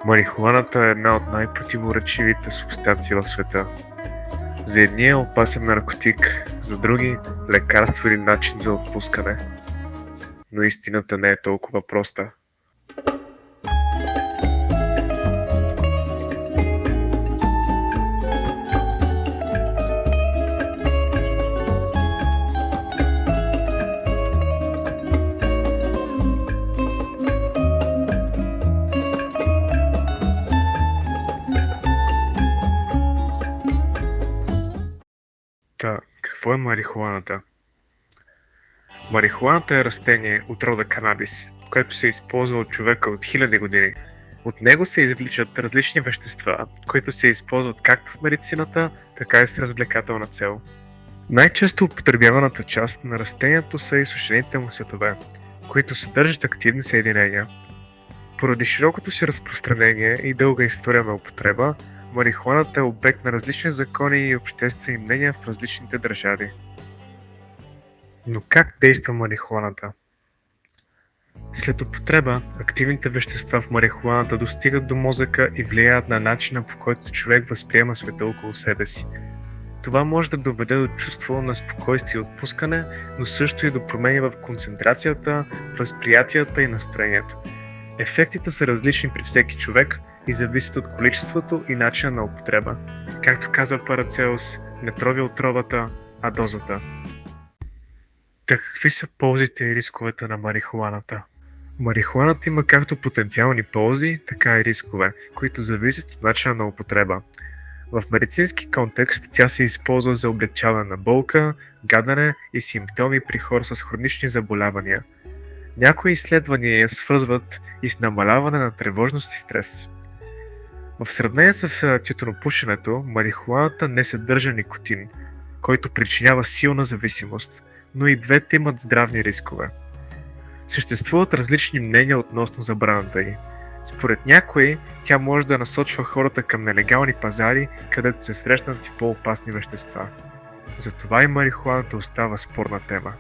Марихуаната е една от най-противоречивите субстанции в света. За едни е опасен наркотик, за други – лекарство или начин за отпускане. Но истината не е толкова проста. Какво е марихуаната? Марихуаната е растение от рода канабис, което се използва от човека от хиляди години. От него се извличат различни вещества, които се използват както в медицината, така и с развлекателна цел. Най-често употребяваната част на растението са изсушените му цветове, които съдържат активни съединения. Поради широкото си разпространение и дълга история на употреба, марихуаната е обект на различни закони и обществени мнения в различните държави. Но как действа марихуаната? След употреба, активните вещества в марихуаната достигат до мозъка и влияят на начина, по който човек възприема света около себе си. Това може да доведе до чувство на спокойствие и отпускане, но също и до промени в концентрацията, възприятията и настроението. Ефектите са различни при всеки човек и зависят от количеството и начина на употреба. Както казва Парацелс, не трови отровата, а дозата. Какви са ползите и рисковете на марихуаната? Марихуаната има както потенциални ползи, така и рискове, които зависят от начина на употреба. В медицински контекст тя се използва за облегчаване на болка, гадане и симптоми при хора с хронични заболявания. Някои изследвания я свързват и с намаляване на тревожност и стрес. В сравнение с тютюнопушенето, марихуаната не съдържа никотин, който причинява силна зависимост, но и двете имат здравни рискове. Съществуват различни мнения относно забраната й. Според някои, тя може да насочва хората към нелегални пазари, където се срещнат и по-опасни вещества. Затова и марихуаната остава спорна тема.